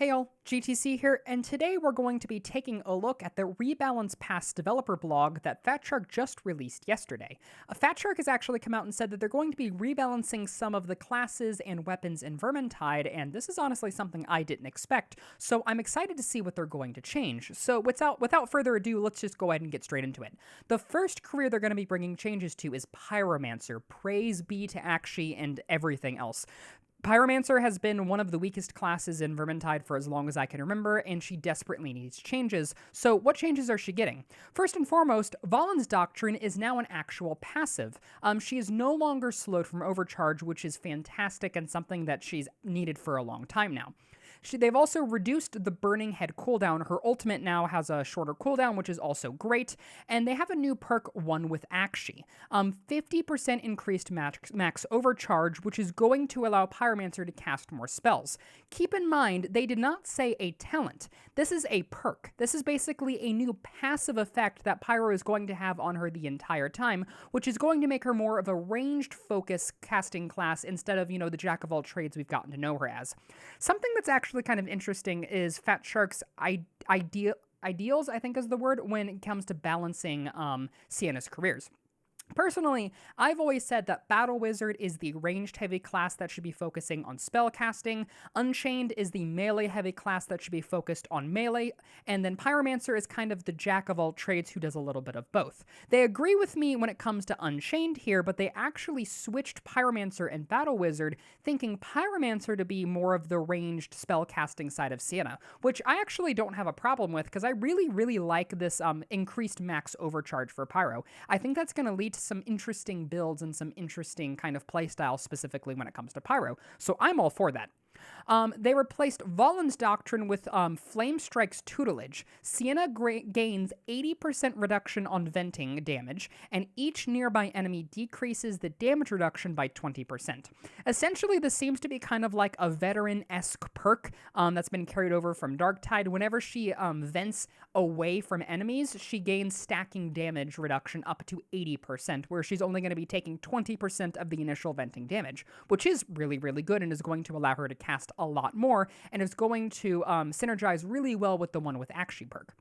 Hey all, GTC here, and today we're going to be taking a look at the Rebalance Pass developer blog that Fatshark just released yesterday. Fatshark has actually come out and said that they're going to be rebalancing some of the classes and weapons in Vermintide, and this is honestly something I didn't expect, so I'm excited to see what they're going to change. So without further ado, let's just go ahead and get straight into it. The first career they're going to be bringing changes to is Pyromancer. Praise be to Akshi and everything else. Pyromancer has been one of the weakest classes in Vermintide for as long as I can remember, and she desperately needs changes. So what changes are she getting? First and foremost, Valen's Doctrine is now an actual passive. She is no longer slowed from overcharge, which is fantastic and something that she's needed for a long time now. They've also reduced the Burning Head cooldown. Her ultimate now has a shorter cooldown, which is also great. And they have a new perk, One with Akshi. 50% increased max overcharge, which is going to allow Pyromancer to cast more spells. Keep in mind, they did not say a talent. This is a perk. This is basically a new passive effect that Pyro is going to have on her the entire time, which is going to make her more of a ranged focus casting class instead of, the jack of all trades we've gotten to know her as. Something that's actually kind of interesting is Fatshark's ideals, I think is the word, when it comes to balancing Sienna's careers. Personally, I've always said that Battle Wizard is the ranged-heavy class that should be focusing on spell casting, Unchained is the melee-heavy class that should be focused on melee, and then Pyromancer is kind of the jack-of-all-trades who does a little bit of both. They agree with me when it comes to Unchained here, but they actually switched Pyromancer and Battle Wizard, thinking Pyromancer to be more of the ranged spell-casting side of Sienna, which I actually don't have a problem with, because I really, really like this increased max overcharge for Pyro. I think that's going to lead to some interesting builds and some interesting kind of playstyle specifically when it comes to Pyro. So I'm all for that. They replaced Valen's Doctrine with Flame Strike's Tutelage. Sienna gains 80% reduction on venting damage, and each nearby enemy decreases the damage reduction by 20%. Essentially, this seems to be kind of like a veteran-esque perk that's been carried over from Darktide. Whenever she vents away from enemies, she gains stacking damage reduction up to 80%, where she's only going to be taking 20% of the initial venting damage, which is really, really good and is going to allow her to cast a lot more, and is going to synergize really well with the One with Akshi perk.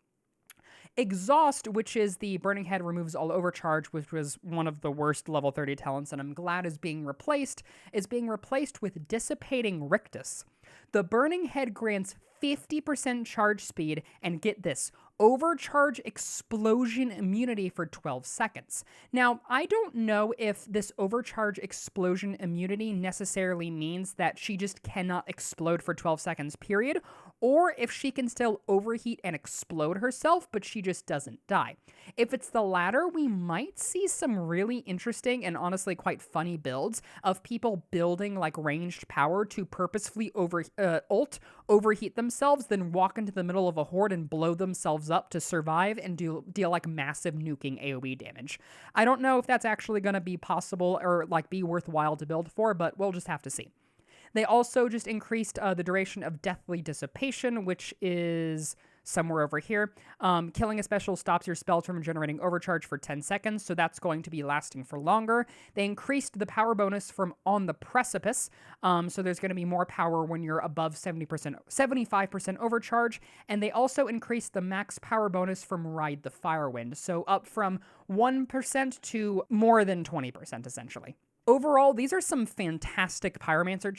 Exhaust, which is the Burning Head removes all overcharge, which was one of the worst level 30 talents, and I'm glad is being replaced with Dissipating Rictus. The Burning Head grants 50% charge speed, and get this, overcharge explosion immunity for 12 seconds. Now, I don't know if this overcharge explosion immunity necessarily means that she just cannot explode for 12 seconds, period, or if she can still overheat and explode herself, but she just doesn't die. If it's the latter, we might see some really interesting and honestly quite funny builds of people building like ranged power to purposefully overheat themselves, then walk into the middle of a horde and blow themselves up to survive and deal like massive nuking AoE damage. I don't know if that's actually going to be possible or like be worthwhile to build for, but we'll just have to see. They also just increased the duration of Deathly Dissipation, which is somewhere over here. Killing a special stops your spells from generating overcharge for 10 seconds, so that's going to be lasting for longer. They increased the power bonus from On the Precipice, so there's going to be more power when you're above 75% overcharge, and they also increased the max power bonus from Ride the Firewind, so up from 1% to more than 20%, essentially. Overall, these are some fantastic Pyromancer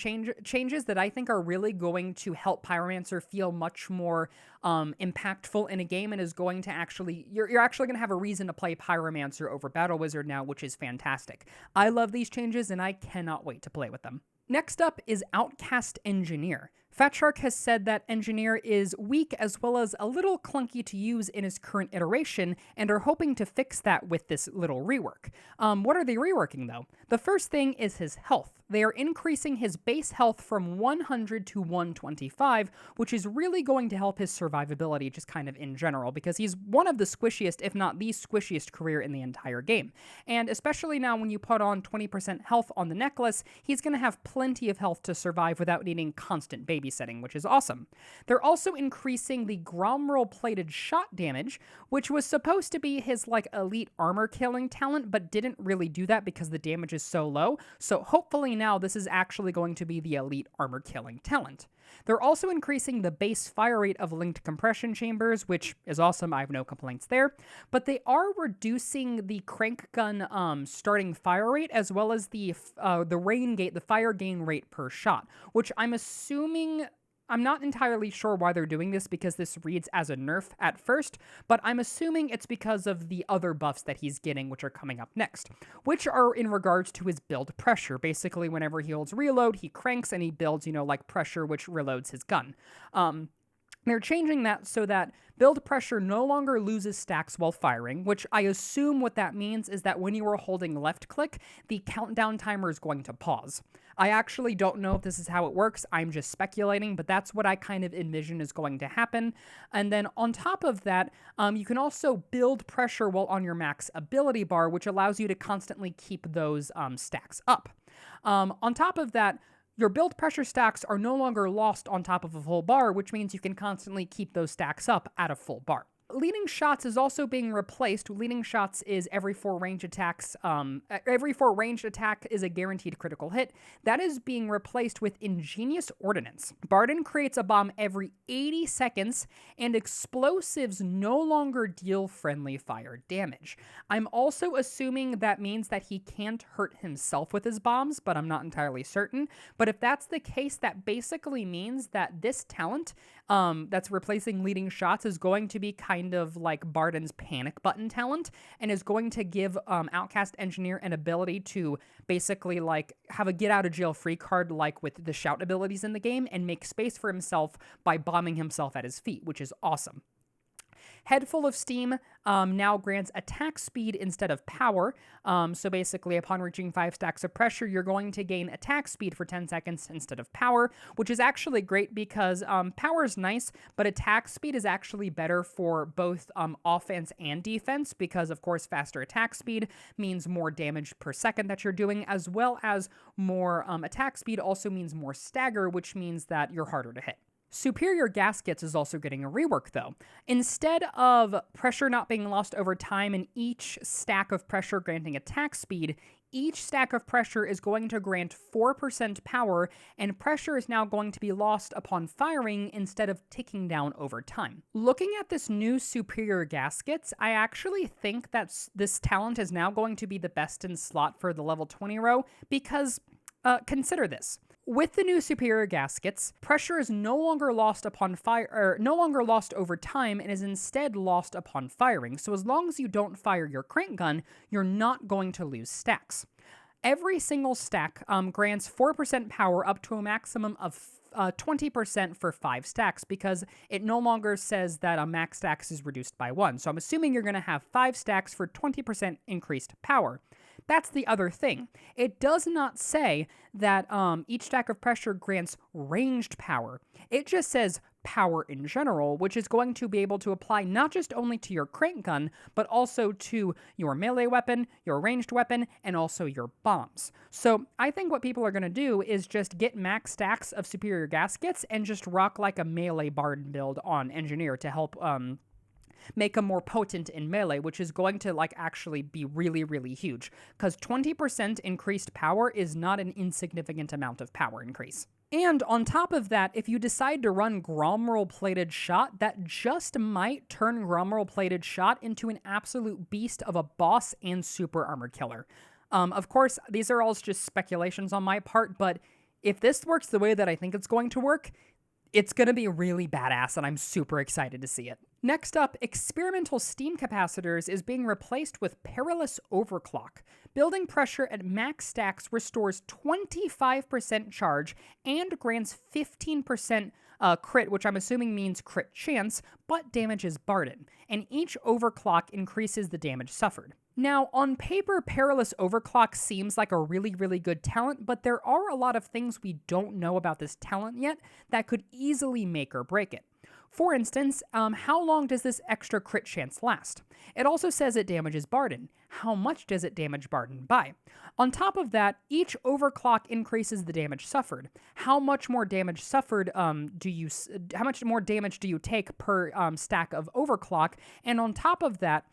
changes that I think are really going to help Pyromancer feel much more impactful in a game, and is going to actually, you're actually going to have a reason to play Pyromancer over Battle Wizard now, which is fantastic. I love these changes, and I cannot wait to play with them. Next up is Outcast Engineer. Fatshark has said that Engineer is weak as well as a little clunky to use in his current iteration, and are hoping to fix that with this little rework. What are they reworking, though? The first thing is his health. They are increasing his base health from 100 to 125, which is really going to help his survivability just kind of in general, because he's one of the squishiest, if not the squishiest career in the entire game. And especially now when you put on 20% health on the necklace, he's going to have plenty of health to survive without needing constant babysitting, which is awesome. They're also increasing the Gromroll plated shot damage, which was supposed to be his like elite armor killing talent, but didn't really do that because the damage is so low. So hopefully now this is actually going to be the elite armor killing talent. They're also increasing the base fire rate of linked compression chambers, which is awesome. I have no complaints there. But they are reducing the crank gun starting fire rate, as well as the fire gain rate per shot, which I'm assuming... I'm not entirely sure why they're doing this because this reads as a nerf at first, but I'm assuming it's because of the other buffs that he's getting, which are coming up next, which are in regards to his build pressure. Basically, whenever he holds reload, he cranks and he builds, like pressure, which reloads his gun. They're changing that so that build pressure no longer loses stacks while firing, which I assume what that means is that when you are holding left click, the countdown timer is going to pause. I actually don't know if this is how it works. I'm just speculating, but that's what I kind of envision is going to happen. And then on top of that, you can also build pressure while on your max ability bar, which allows you to constantly keep those stacks up. On top of that, your build pressure stacks are no longer lost on top of a full bar, which means you can constantly keep those stacks up at a full bar. Leading shots is also being replaced. Leading shots is every 4 ranged attacks. Every 4 ranged attack is a guaranteed critical hit. That is being replaced with Ingenious Ordnance. Barden creates a bomb every 80 seconds, and explosives no longer deal friendly fire damage. I'm also assuming that means that he can't hurt himself with his bombs, but I'm not entirely certain. But if that's the case, that basically means that this talent that's replacing leading shots is going to be kind of like Barden's panic button talent, and is going to give Outcast Engineer an ability to basically like have a get out of jail free card like with the shout abilities in the game, and make space for himself by bombing himself at his feet, which is awesome. Head Full of Steam now grants attack speed instead of power. So basically, upon reaching 5 stacks of pressure, you're going to gain attack speed for 10 seconds instead of power, which is actually great because power is nice, but attack speed is actually better for both offense and defense because, of course, faster attack speed means more damage per second that you're doing, as well as more attack speed also means more stagger, which means that you're harder to hit. Superior Gaskets is also getting a rework, though. Instead of pressure not being lost over time and each stack of pressure granting attack speed, each stack of pressure is going to grant 4% power, and pressure is now going to be lost upon firing instead of ticking down over time. Looking at this new Superior Gaskets, I actually think that this talent is now going to be the best in slot for the level 20 row because, consider this. With the new Superior Gaskets, pressure is no longer lost upon no longer lost over time, and is instead lost upon firing. So as long as you don't fire your crank gun, you're not going to lose stacks. Every single stack grants 4% power up to a maximum of 20% for 5 stacks, because it no longer says that a max stacks is reduced by 1. So I'm assuming you're going to have 5 stacks for 20% increased power. That's the other thing. It does not say that each stack of pressure grants ranged power. It just says power in general, which is going to be able to apply not just only to your crank gun, but also to your melee weapon, your ranged weapon, and also your bombs. So I think what people are going to do is just get max stacks of Superior Gaskets and just rock like a melee Barden build on Engineer to help make them more potent in melee, which is going to like actually be really, really huge, because 20% increased power is not an insignificant amount of power increase. And on top of that, if you decide to run Gromroll Plated Shot, that just might turn Gromroll Plated Shot into an absolute beast of a boss and super armor killer. Of course, these are all just speculations on my part, but if this works the way that I think it's going to work, it's going to be really badass, and I'm super excited to see it. Next up, Experimental Steam Capacitors is being replaced with Perilous Overclock. Building pressure at max stacks restores 25% charge and grants 15% crit, which I'm assuming means crit chance, but damages Barden, and each overclock increases the damage suffered. Now, on paper, Perilous Overclock seems like a really, really good talent, but there are a lot of things we don't know about this talent yet that could easily make or break it. For instance, how long does this extra crit chance last? It also says it damages Barden. How much does it damage Barden by? On top of that, each overclock increases the damage suffered. How much more damage suffered how much more damage do you take per stack of overclock? And on top of that,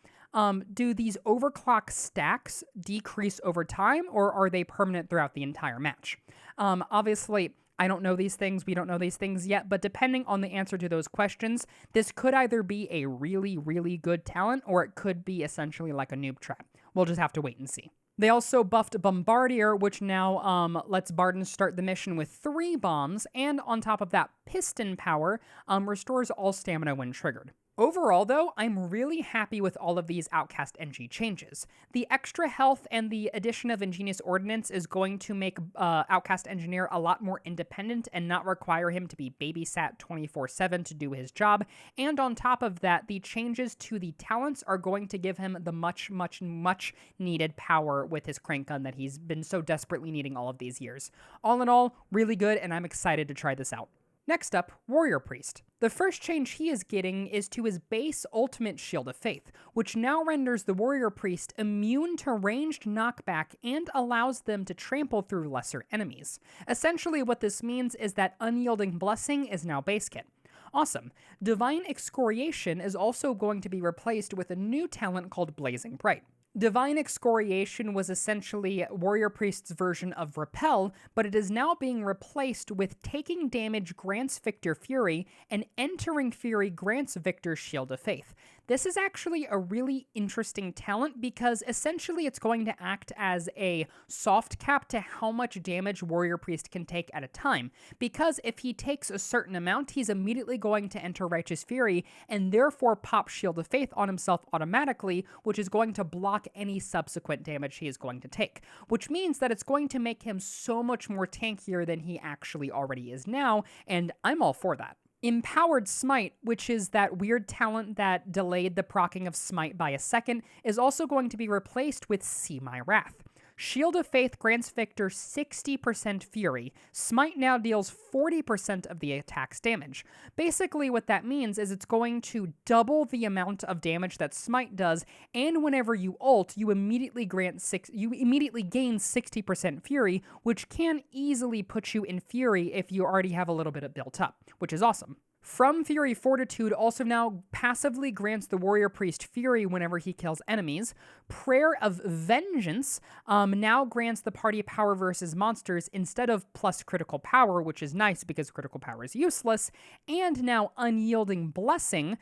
do these overclock stacks decrease over time, or are they permanent throughout the entire match? Obviously, I don't know these things, we don't know these things yet, but depending on the answer to those questions, this could either be a really, really good talent, or it could be essentially like a noob trap. We'll just have to wait and see. They also buffed Bombardier, which now lets Barden start the mission with 3 bombs, and on top of that, Piston Power restores all stamina when triggered. Overall, though, I'm really happy with all of these Outcast NG changes. The extra health and the addition of Ingenious Ordnance is going to make Outcast Engineer a lot more independent and not require him to be babysat 24/7 to do his job. And on top of that, the changes to the talents are going to give him the much, much, much needed power with his crank gun that he's been so desperately needing all of these years. All in all, really good, and I'm excited to try this out. Next up, Warrior Priest. The first change he is getting is to his base ultimate Shield of Faith, which now renders the Warrior Priest immune to ranged knockback and allows them to trample through lesser enemies. Essentially what this means is that Unyielding Blessing is now base kit. Awesome. Divine Excoriation is also going to be replaced with a new talent called Blazing Bright. Divine Excoriation was essentially Warrior Priest's version of Repel, but it is now being replaced with Taking Damage grants Victor Fury, and Entering Fury grants Victor Shield of Faith. This is actually a really interesting talent because essentially it's going to act as a soft cap to how much damage Warrior Priest can take at a time, because if he takes a certain amount, he's immediately going to enter Righteous Fury and therefore pop Shield of Faith on himself automatically, which is going to block any subsequent damage he is going to take, which means that it's going to make him so much more tankier than he actually already is now, and I'm all for that. Empowered Smite, which is that weird talent that delayed the proccing of Smite by a second, is also going to be replaced with See My Wrath. Shield of Faith grants Victor 60% Fury. Smite now deals 40% of the attack's damage. Basically what that means is it's going to double the amount of damage that Smite does, and whenever you ult, you immediately gain 60% Fury, which can easily put you in Fury if you already have a little bit of built up, which is awesome. From Fury Fortitude also now passively grants the Warrior Priest Fury whenever he kills enemies. Prayer of Vengeance now grants the party power versus monsters instead of plus critical power, which is nice because critical power is useless. And now Unyielding Blessing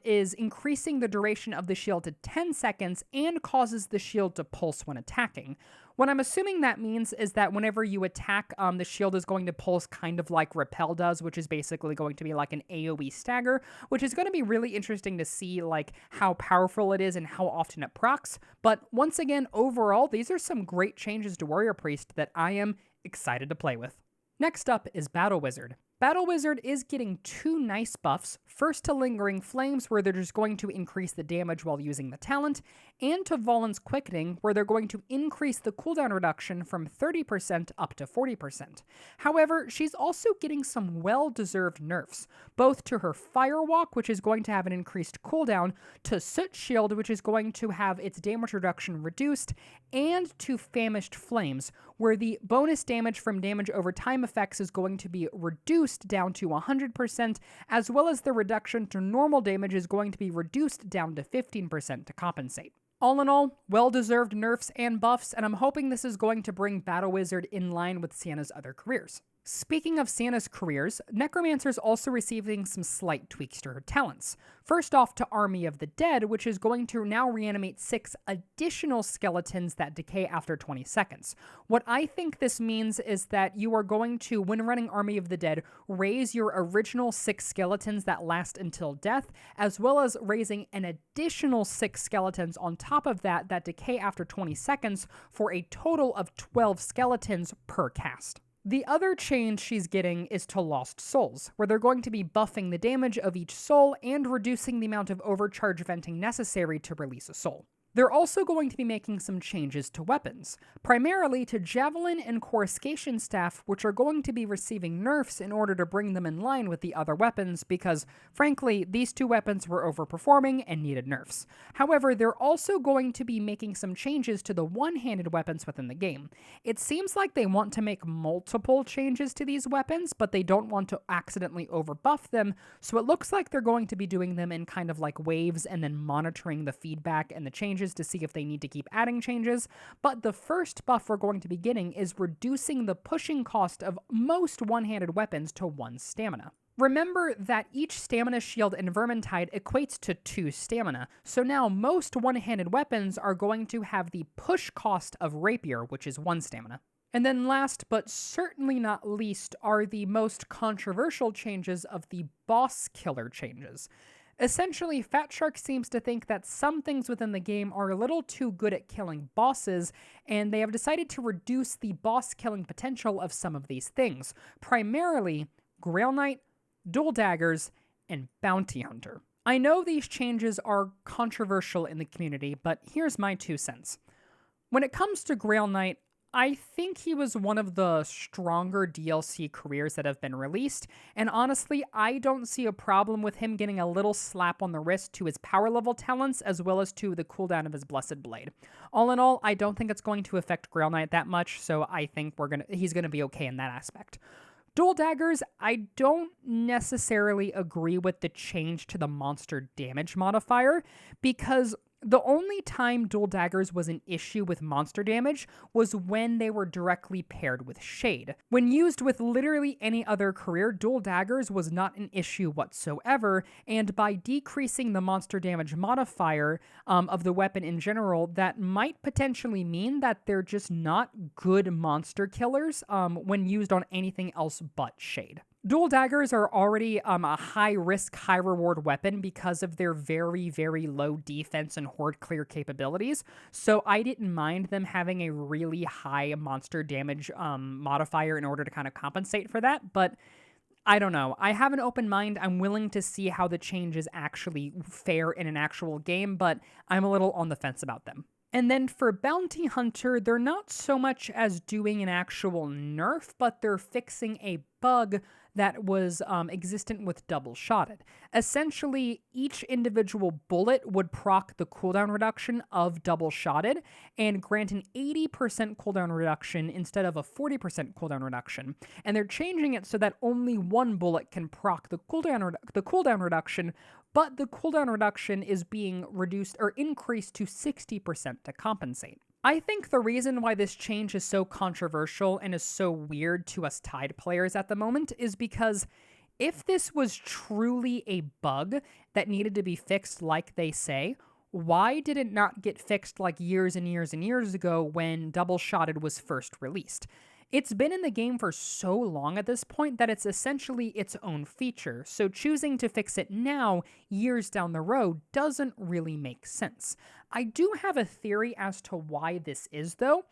is increasing the duration of the shield to 10 seconds and causes the shield to pulse when attacking. What I'm assuming that means is that whenever you attack, the shield is going to pulse kind of like Repel does, which is basically going to be like an AoE stagger, which is going to be really interesting to see like how powerful it is and how often it procs. But once again, overall, these are some great changes to Warrior Priest that I am excited to play with. Next up is Battle Wizard. Battle Wizard is getting 2 nice buffs, first to Lingering Flames, where they're just going to increase the damage while using the talent, and to Volan's Quickening, where they're going to increase the cooldown reduction from 30% up to 40%. However, she's also getting some well-deserved nerfs, both to her Firewalk, which is going to have an increased cooldown, to Soot Shield, which is going to have its damage reduction reduced, and to Famished Flames, where the bonus damage from damage over time effects is going to be reduced down to 100%, as well as the reduction to normal damage is going to be reduced down to 15% to compensate. All in all, well-deserved nerfs and buffs, and I'm hoping this is going to bring Battle Wizard in line with Sienna's other careers. Speaking of Sienna's careers, Necromancer is also receiving some slight tweaks to her talents. First off to Army of the Dead, which is going to now reanimate 6 additional skeletons that decay after 20 seconds. What I think this means is that you are going to, when running Army of the Dead, raise your original 6 skeletons that last until death, as well as raising an additional 6 skeletons on top of that that decay after 20 seconds for a total of 12 skeletons per cast. The other change she's getting is to Lost Souls, where they're going to be buffing the damage of each soul and reducing the amount of overcharge venting necessary to release a soul. They're also going to be making some changes to weapons, primarily to Javelin and Coruscation Staff, which are going to be receiving nerfs in order to bring them in line with the other weapons because, frankly, these 2 weapons were overperforming and needed nerfs. However, they're also going to be making some changes to the one-handed weapons within the game. It seems like they want to make multiple changes to these weapons, but they don't want to accidentally overbuff them, so it looks like they're going to be doing them in kind of like waves and then monitoring the feedback and the changes changes to see if they need to keep adding changes, but the first buff we're going to be getting is reducing the pushing cost of most one-handed weapons to 1 stamina. Remember that each stamina shield in Vermintide equates to 2 stamina, so now most one-handed weapons are going to have the push cost of Rapier, which is 1 stamina. And then last, but certainly not least, are the most controversial changes of the boss killer changes. Essentially, Fat Shark seems to think that some things within the game are a little too good at killing bosses, and they have decided to reduce the boss killing potential of some of these things, primarily Grail Knight, Dual Daggers, and Bounty Hunter. I know these changes are controversial in the community, but here's my 2 cents. When it comes to Grail Knight, I think he was one of the stronger DLC careers that have been released, and honestly, I don't see a problem with him getting a little slap on the wrist to his power level talents as well as to the cooldown of his Blessed Blade. All in all, I don't think it's going to affect Grail Knight that much, so I think he's gonna be okay in that aspect. Dual Daggers, I don't necessarily agree with the change to the monster damage modifier, because the only time Dual Daggers was an issue with monster damage was when they were directly paired with Shade. When used with literally any other career, Dual Daggers was not an issue whatsoever, and by decreasing the monster damage modifier of the weapon in general, that might potentially mean that they're just not good monster killers when used on anything else but Shade. Dual Daggers are already a high-risk, high-reward weapon because of their very, very low defense and horde clear capabilities, so I didn't mind them having a really high monster damage modifier in order to kind of compensate for that, but I don't know. I have an open mind. I'm willing to see how the changes actually fare in an actual game, but I'm a little on the fence about them. And then for Bounty Hunter, they're not so much as doing an actual nerf, but they're fixing a bug that was existent with Double Shotted. Essentially, each individual bullet would proc the cooldown reduction of Double Shotted and grant an 80% cooldown reduction instead of a 40% cooldown reduction. And they're changing it so that only one bullet can proc the cooldown reduction, but the cooldown reduction is being reduced or increased to 60% to compensate. I think the reason why this change is so controversial and is so weird to us Tide players at the moment is because if this was truly a bug that needed to be fixed like they say, why did it not get fixed like years and years and years ago when Double Shotted was first released? It's been in the game for so long at this point that it's essentially its own feature, so choosing to fix it now, years down the road, doesn't really make sense. I do have a theory as to why this is, though.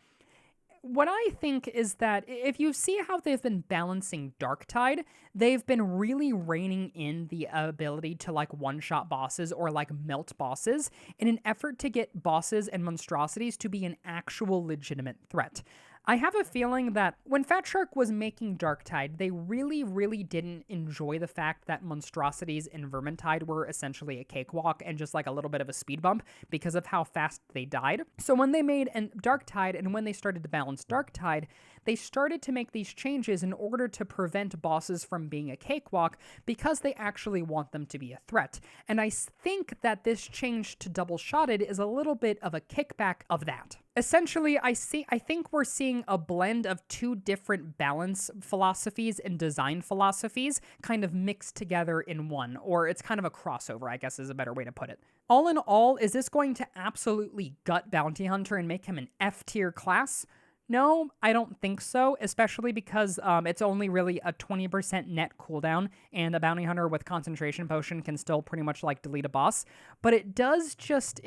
What I think is that if you see how they've been balancing Darktide, they've been really reining in the ability to one-shot bosses or melt bosses in an effort to get bosses and monstrosities to be an actual legitimate threat. I have a feeling that when Fat Shark was making Darktide, they really, really didn't enjoy the fact that monstrosities in Vermintide were essentially a cakewalk and just a little bit of a speed bump because of how fast they died. So when they made Darktide and when they started to balance Darktide, they started to make these changes in order to prevent bosses from being a cakewalk because they actually want them to be a threat. And I think that this change to Double Shotted is a little bit of a kickback of that. Essentially, I think we're seeing a blend of two different balance philosophies and design philosophies kind of mixed together in one, or it's kind of a crossover, I guess is a better way to put it. All in all, is this going to absolutely gut Bounty Hunter and make him an F-tier class? No, I don't think so, especially because it's only really a 20% net cooldown, and a Bounty Hunter with Concentration Potion can still pretty much delete a boss. But it is just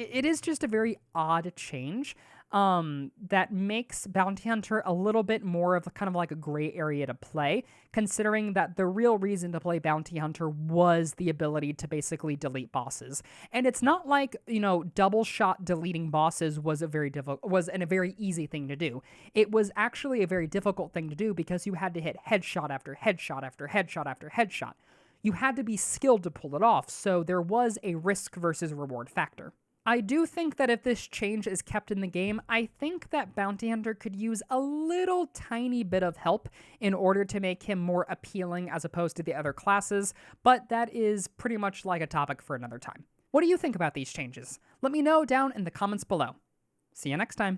a very odd change that makes Bounty Hunter a little bit more of a gray area to play, considering that the real reason to play Bounty Hunter was the ability to basically delete bosses. And it's not double shot deleting bosses was a very easy thing to do. It was actually a very difficult thing to do because you had to hit headshot after headshot after headshot after headshot. You had to be skilled to pull it off, so there was a risk versus reward factor. I do think that if this change is kept in the game, I think that Bounty Hunter could use a little tiny bit of help in order to make him more appealing as opposed to the other classes, but that is pretty much a topic for another time. What do you think about these changes? Let me know down in the comments below. See you next time.